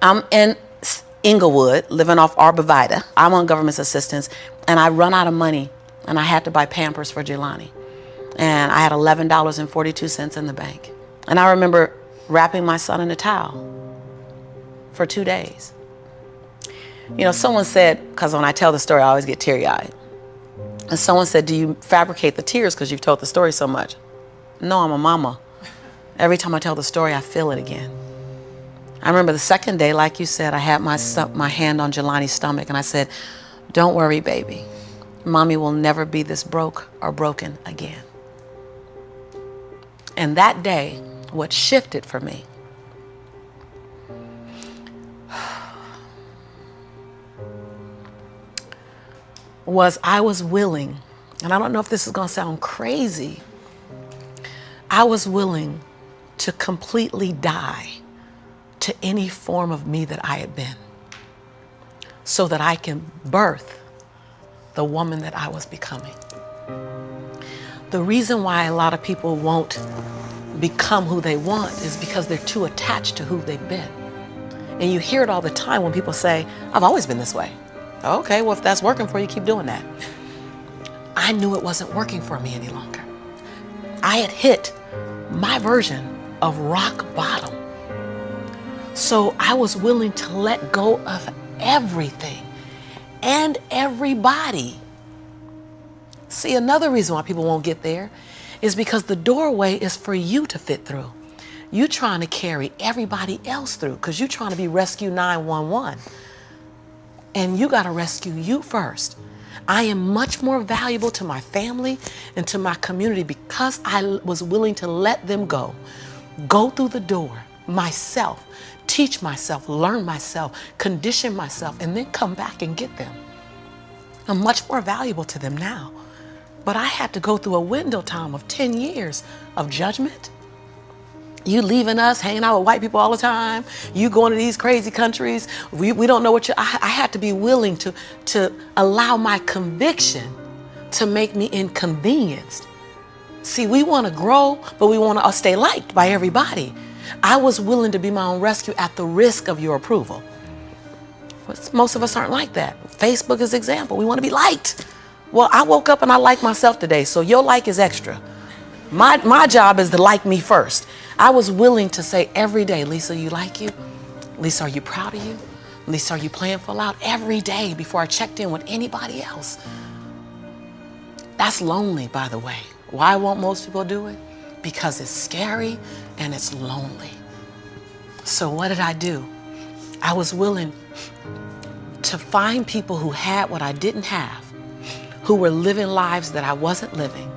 I'm in Inglewood, living off Arborvitae. I'm on government assistance, and I run out of money, and I had to buy Pampers for Jelani. And I had $11.42 in the bank. And I remember wrapping my son in a towel for 2 days. You know, someone said, because when I tell the story, I always get teary-eyed. And someone said, do you fabricate the tears because you've told the story so much? No, I'm a mama. Every time I tell the story, I feel it again. I remember the second day, like you said, I had my hand on Jelani's stomach, and I said, don't worry, baby. Mommy will never be this broke or broken again. And that day, what shifted for me was I was willing, and I don't know if this is going to sound crazy, I was willing to completely die to any form of me that I had been, so that I can birth the woman that I was becoming. The reason why a lot of people won't become who they want is because they're too attached to who they've been. And you hear it all the time when people say, I've always been this way. Okay, well, if that's working for you, keep doing that. I knew it wasn't working for me any longer. I had hit my version of rock bottom. So I was willing to let go of everything and everybody. See, another reason why people won't get there is because the doorway is for you to fit through. You trying to carry everybody else through because you're trying to be Rescue 911. And you got to rescue you first. I am much more valuable to my family and to my community because I was willing to let them go through the door myself, teach myself, learn myself, condition myself, and then come back and get them. I'm much more valuable to them now. But I had to go through a window time of 10 years of judgment. You leaving us, hanging out with white people all the time. You going to these crazy countries. We don't know what you, I had to be willing to allow my conviction to make me inconvenienced. See, we want to grow, but we want to stay liked by everybody. I was willing to be my own rescue at the risk of your approval. But most of us aren't like that. Facebook is an example. We want to be liked. Well, I woke up and I like myself today, so your like is extra. My job is to like me first. I was willing to say every day, Lisa, you like you? Lisa, are you proud of you? Lisa, are you playing full out? Every day before I checked in with anybody else. That's lonely, by the way. Why won't most people do it? Because it's scary and it's lonely. So what did I do? I was willing to find people who had what I didn't have, who were living lives that I wasn't living,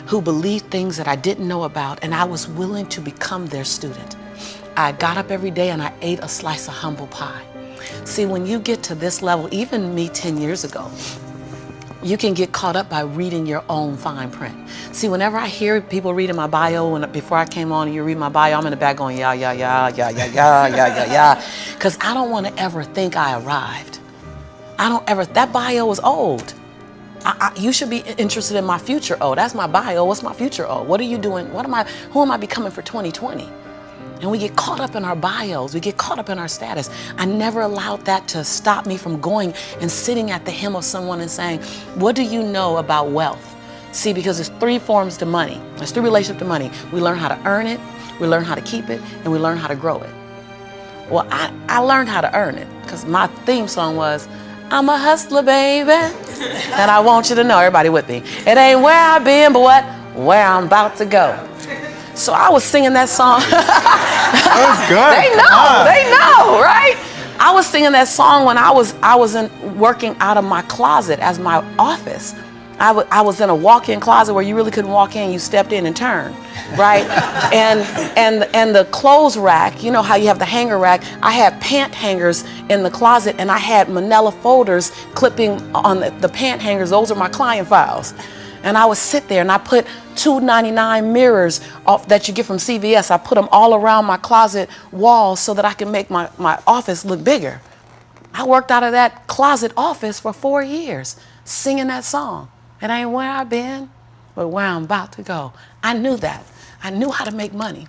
who believed things that I didn't know about, and I was willing to become their student. I got up every day and I ate a slice of humble pie. See, when you get to this level, even me 10 years ago, you can get caught up by reading your own fine print. See, whenever I hear people reading my bio, and before I came on and you read my bio, I'm in the back going, yeah, yeah, yeah, yeah, yeah, yeah, yeah, yeah, yeah. Because I don't want to ever think I arrived. That bio is old. You should be interested in my future. Oh, that's my bio. What's my future? Oh, what are you doing? Who am I becoming for 2020? And we get caught up in our bios. We get caught up in our status. I never allowed that to stop me from going and sitting at the hem of someone and saying, what do you know about wealth? See, because there's 3 forms to money. There's 3 relationships to money. We learn how to earn it, we learn how to keep it, and we learn how to grow it. Well, I learned how to earn it because my theme song was, I'm a hustler, baby. And I want you to know, everybody with me, it ain't where I've been, but where I'm about to go. So I was singing that song. That was good. They know, right? I was singing that song when I was working out of my closet as my office. I was in a walk-in closet where you really couldn't walk in, you stepped in and turned, right? and the clothes rack, you know how you have the hanger rack, I had pant hangers in the closet and I had manila folders clipping on the pant hangers. Those are my client files. And I would sit there and I put $2.99 mirrors that you get from CVS. I put them all around my closet walls so that I can make my office look bigger. I worked out of that closet office for 4 years, singing that song. It ain't where I've been, but where I'm about to go. I knew that. I knew how to make money.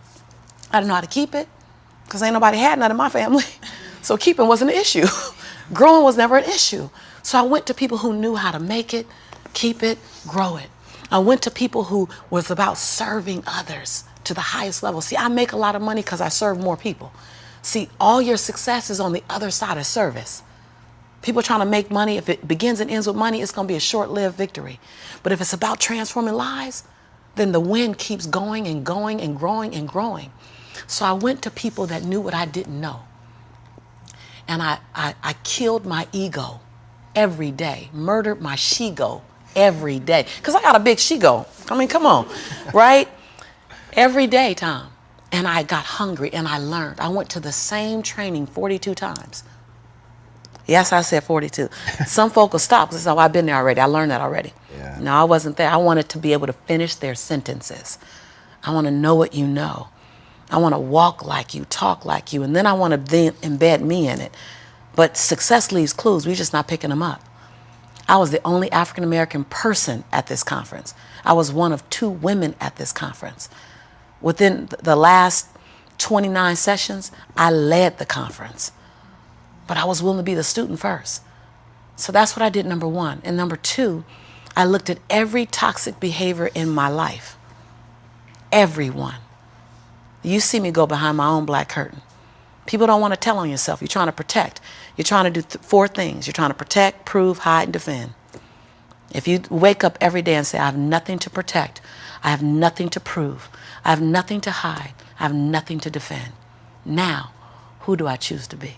I didn't know how to keep it because ain't nobody had none in my family. So keeping wasn't an issue. Growing was never an issue. So I went to people who knew how to make it, keep it, grow it. I went to people who was about serving others to the highest level. See, I make a lot of money because I serve more people. See, all your success is on the other side of service. People trying to make money, if it begins and ends with money, it's going to be a short-lived victory. But if it's about transforming lives, then the wind keeps going and going and growing and growing. So I went to people that knew what I didn't know. And I killed my ego every day, murdered my she-go every day. Because I got a big she-go. I mean, come on, right? Every day, Tom. And I got hungry and I learned. I went to the same training 42 times. Yes, I said 42. Some folk will stop because I've been there already. I learned that already. Yeah. No, I wasn't there. I wanted to be able to finish their sentences. I want to know what you know. I want to walk like you, talk like you, and then I want to then embed me in it. But success leaves clues. We're just not picking them up. I was the only African-American person at this conference. I was one of 2 women at this conference. Within the last 29 sessions, I led the conference. But I was willing to be the student first. So that's what I did, number 1. And number 2, I looked at every toxic behavior in my life. Everyone. You see me go behind my own black curtain. People don't want to tell on yourself. You're trying to protect. You're trying to do 4 things. You're trying to protect, prove, hide, and defend. If you wake up every day and say, I have nothing to protect, I have nothing to prove, I have nothing to hide, I have nothing to defend. Now, who do I choose to be?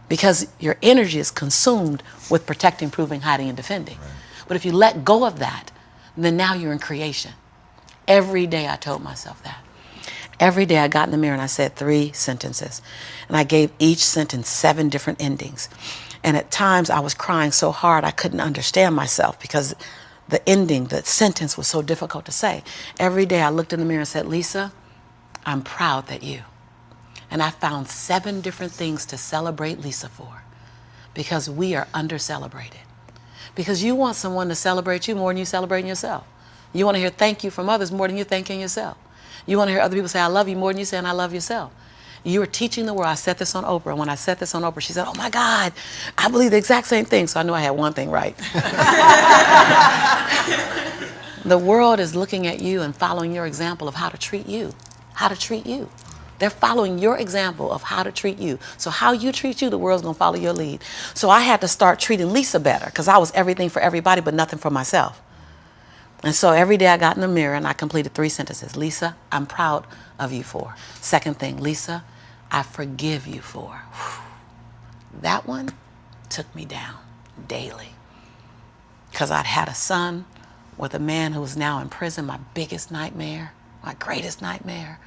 Because your energy is consumed with protecting, proving, hiding, and defending. Right. But if you let go of that, then now you're in creation. Every day I told myself that. Every day I got in the mirror and I said 3 sentences. And I gave each sentence 7 different endings. And at times I was crying so hard I couldn't understand myself because the ending, the sentence was so difficult to say. Every day I looked in the mirror and said, Lisa, I'm proud that you. And I found 7 different things to celebrate Lisa for because we are under-celebrated. Because you want someone to celebrate you more than you celebrating yourself. You want to hear thank you from others more than you're thanking yourself. You want to hear other people say, I love you more than you saying I love yourself. You are teaching the world. I said this on Oprah. And when I said this on Oprah, she said, oh my God, I believe the exact same thing. So I knew I had one thing right. The world is looking at you and following your example of how to treat you. How to treat you. They're following your example of how to treat you. So how you treat you, the world's going to follow your lead. So I had to start treating Lisa better because I was everything for everybody but nothing for myself. And so every day I got in the mirror and I completed 3 sentences. Lisa, I'm proud of you for. Second thing, Lisa, I forgive you for. That one took me down daily because I'd had a son with a man who was now in prison, my biggest nightmare, my greatest nightmare.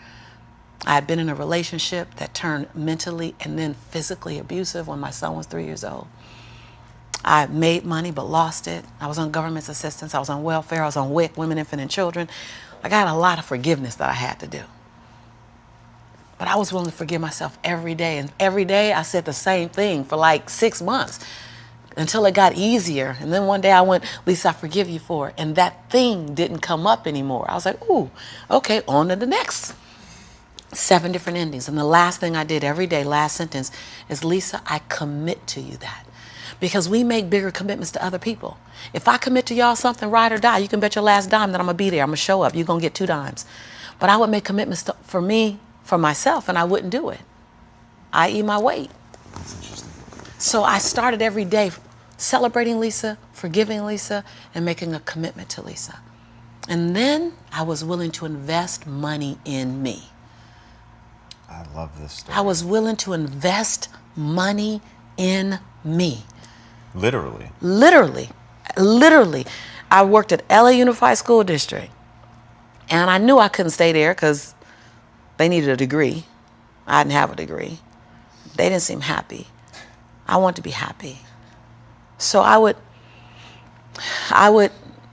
I had been in a relationship that turned mentally and then physically abusive when my son was 3 years old. I made money but lost it. I was on government assistance. I was on welfare. I was on WIC, Women, Infant, and Children. I got a lot of forgiveness that I had to do. But I was willing to forgive myself every day. And every day I said the same thing for like 6 months until it got easier. And then one day I went, Lisa, I forgive you for it. And that thing didn't come up anymore. I was like, ooh, okay, on to the next. 7 different endings. And the last thing I did every day, last sentence, is Lisa, I commit to you that. Because we make bigger commitments to other people. If I commit to y'all something, ride or die, you can bet your last dime that I'm going to be there. I'm going to show up. You're going to get 2 dimes. But I would make commitments for me, for myself, and I wouldn't do it. I.e. my weight. That's interesting. So I started every day celebrating Lisa, forgiving Lisa, and making a commitment to Lisa. And then I was willing to invest money in me. I love this story. I was willing to invest money in me. Literally. Literally. I worked at LA Unified School District. And I knew I couldn't stay there because they needed a degree. I didn't have a degree. They didn't seem happy. I wanted to be happy. So I would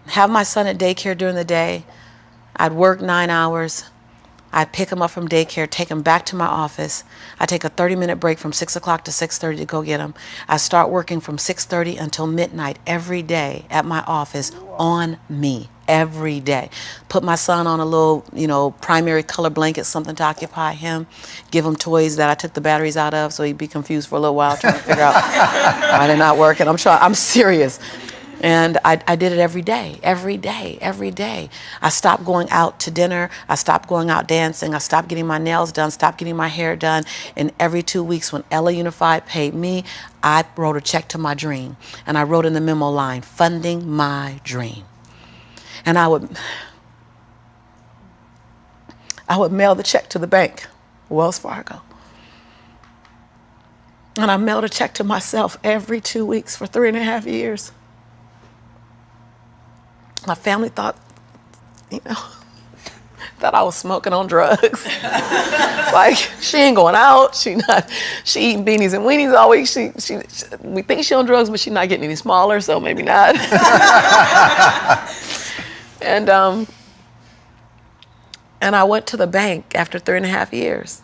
have my son at daycare during the day. I'd work 9 hours. I pick him up from daycare, take him back to my office. I take a 30-minute break from 6 o'clock to 6:30 to go get him. I start working from 6:30 until midnight every day at my office on me, every day. Put my son on a little, primary color blanket, something to occupy him. Give him toys that I took the batteries out of so he'd be confused for a little while trying to figure out why they're not working. I'm serious. And I did it every day, every day, every day. I stopped going out to dinner. I stopped going out dancing. I stopped getting my nails done, stopped getting my hair done. And every 2 weeks when Ella Unified paid me, I wrote a check to my dream. And I wrote in the memo line, funding my dream. And I would mail the check to the bank, Wells Fargo. And I mailed a check to myself every 2 weeks for 3.5 years. My family thought, that I was smoking on drugs. Like, she ain't going out. She eating beanies and weenies all week. We think she on drugs, but she's not getting any smaller, so maybe not. And I went to the bank after 3.5 years.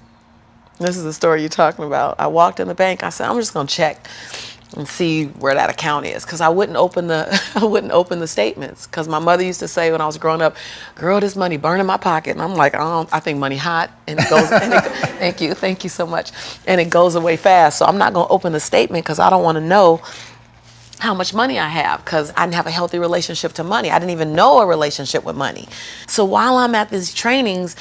This is the story you're talking about. I walked in the bank. I said, I'm just gonna check and see where that account is, because I wouldn't open the statements, because my mother used to say when I was growing up, girl, this money burn in my pocket. And I'm like, I think money hot, and it goes. Thank you so much, and it goes away fast. So I'm not gonna open the statement because I don't want to know how much money I have, because I didn't have a healthy relationship to money. I didn't even know a relationship with money. So while I'm at these trainings,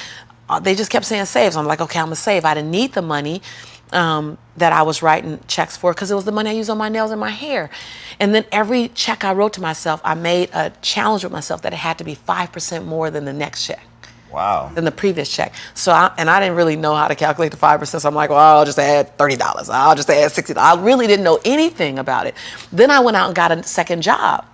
they just kept saying save. So I'm like, okay, I'm gonna save. I didn't need the money that I was writing checks for, because it was the money I used on my nails and my hair. And then every check I wrote to myself, I made a challenge with myself that it had to be 5% more than the next check. Wow. Than the previous check. So I didn't really know how to calculate the 5%. So I'm like, well, I'll just add $30. I'll just add $60. I really didn't know anything about it. Then I went out and got a second job.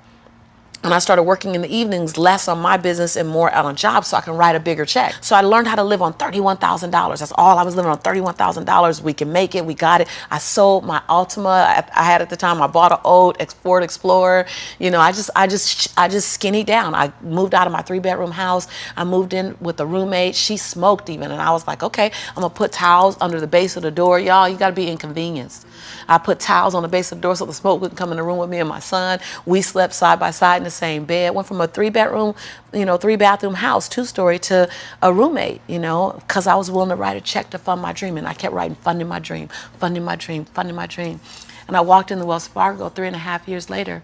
And I started working in the evenings, less on my business and more out on jobs, so I can write a bigger check. So I learned how to live on $31,000. That's all I was living on, $31,000. We can make it. We got it. I sold my Altima I had at the time. I bought an old Ford Explorer. I just skinnied down. I moved out of my 3-bedroom house. I moved in with a roommate. She smoked even, and I was like, okay, I'm gonna put towels under the base of the door. Y'all, you gotta be inconvenienced. I put towels on the base of the door so the smoke wouldn't come in the room with me and my son. We slept side by side in the same bed. Went from a 3-bedroom, 3-bathroom house, 2-story, to a roommate, because I was willing to write a check to fund my dream. And I kept writing, funding my dream, funding my dream, funding my dream. And I walked in the Wells Fargo 3.5 years later,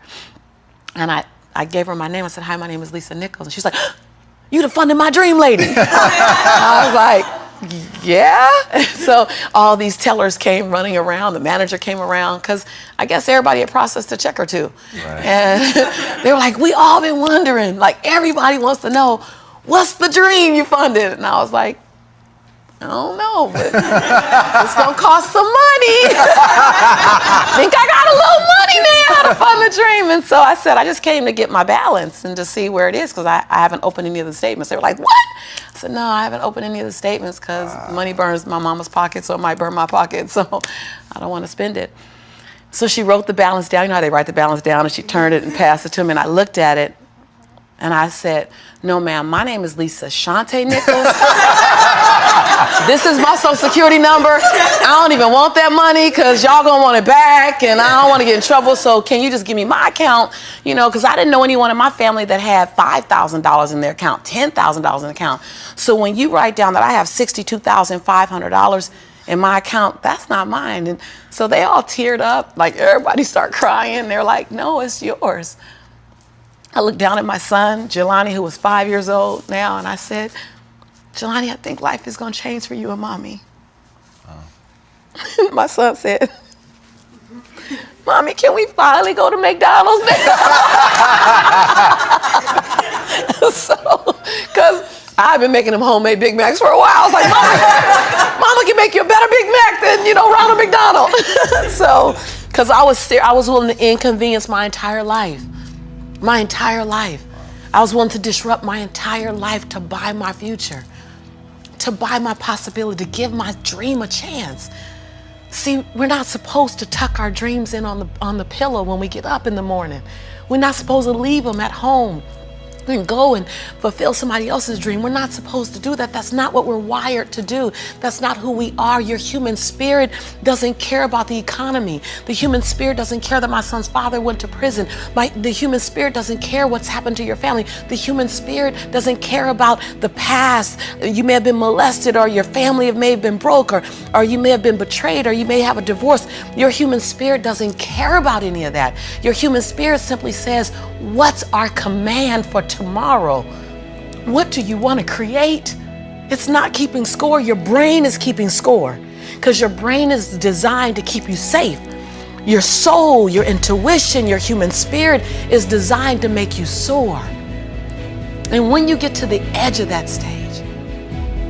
and I gave her my name. I said, hi, my name is Lisa Nichols. And she's like, you the funding my dream lady. I was like, yeah. So all these tellers came running around. The manager came around, because I guess everybody had processed a check or two. Right. And they were like, we all been wondering, like everybody wants to know, what's the dream you funded? And I was like, I don't know, but it's gonna cost some money. I think I got a little money now to fund the dream. And so I said, I just came to get my balance and to see where it is, because I haven't opened any of the statements. They were like, what? I said, no, I haven't opened any of the statements because money burns my mama's pocket, so it might burn my pocket, so I don't want to spend it. So she wrote the balance down. You know how they write the balance down, and she turned it and passed it to me, and I looked at it, and I said, no, ma'am, my name is Lisa Shante Nichols. This is my social security number. I don't even want that money because y'all gonna want it back, and I don't want to get in trouble, so can you just give me my account? Because I didn't know anyone in my family that had $5,000 in their account, $10,000 in the account. So when you write down that I have $62,500 in my account, that's not mine. And so they all teared up, like everybody started crying. They're like, no, it's yours. I looked down at my son, Jelani, who was 5 years old now, and I said, Jelani, I think life is going to change for you and mommy. Oh. My son said, Mommy, can we finally go to McDonald's now? So, because I've been making them homemade Big Macs for a while. I was like, Mama can make you a better Big Mac than, Ronald McDonald. So, because I was willing to inconvenience my entire life. My entire life. I was willing to disrupt my entire life to buy my future, to buy my possibility, to give my dream a chance. See, we're not supposed to tuck our dreams in on the pillow when we get up in the morning. We're not supposed to leave them at home and go and fulfill somebody else's dream. We're not supposed to do that. That's not what we're wired to do. That's not who we are. Your human spirit doesn't care about the economy. The human spirit doesn't care that my son's father went to prison. The human spirit doesn't care what's happened to your family. The human spirit doesn't care about the past. You may have been molested, or your family may have been broke, or you may have been betrayed, or you may have a divorce. Your human spirit doesn't care about any of that. Your human spirit simply says, what's our command for tomorrow? What do you want to create? It's not keeping score. Your brain is keeping score, because your brain is designed to keep you safe. Your soul, your intuition, your human spirit is designed to make you soar. And when you get to the edge of that stage,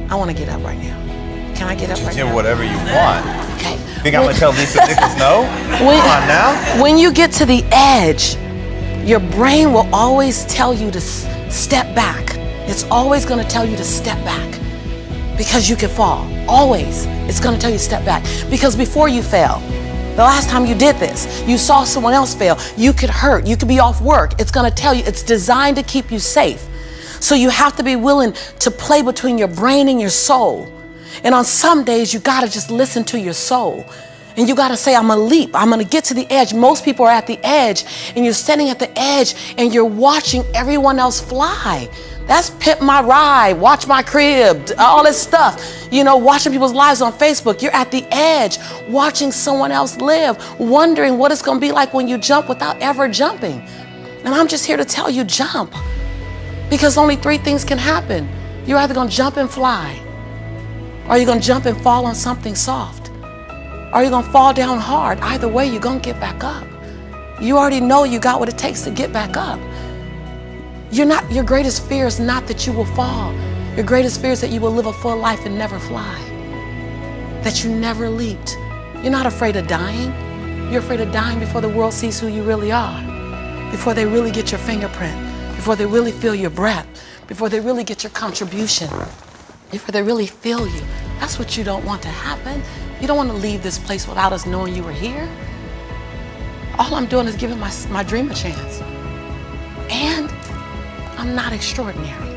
I want to get up right now. Can I get up right now? Whatever you want. Okay. Think I'm gonna tell Lisa Nichols no? Come on now. When you get to the edge, your brain will always tell you to step back. It's always going to tell you to step back, because you can fall. Always. It's going to tell you to step back, because before you fell, the last time you did this, you saw someone else fail. You could hurt. You could be off work. It's going to tell you. It's designed to keep you safe. So you have to be willing to play between your brain and your soul. And on some days, you got to just listen to your soul. And you got to say, I'm going to leap. I'm going to get to the edge. Most people are at the edge, and you're standing at the edge and you're watching everyone else fly. That's Pimp My Ride, Watch My Crib, all this stuff. You know, watching people's lives on Facebook. You're at the edge, watching someone else live, wondering what it's going to be like when you jump without ever jumping. And I'm just here to tell you, jump. Because only three things can happen. You're either going to jump and fly, or you're going to jump and fall on something soft, or you're going to fall down hard. Either way, you're going to get back up. You already know you got what it takes to get back up. Your greatest fear is not that you will fall. Your greatest fear is that you will live a full life and never fly, that you never leaped. You're not afraid of dying. You're afraid of dying before the world sees who you really are, before they really get your fingerprint, before they really feel your breath, before they really get your contribution, before they really feel you. That's what you don't want to happen. You don't want to leave this place without us knowing you were here. All I'm doing is giving my dream a chance. And I'm not extraordinary.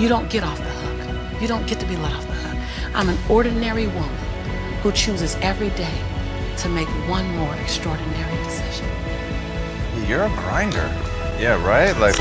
You don't get off the hook. You don't get to be let off the hook. I'm an ordinary woman who chooses every day to make one more extraordinary decision. You're a grinder. Yeah, right? Like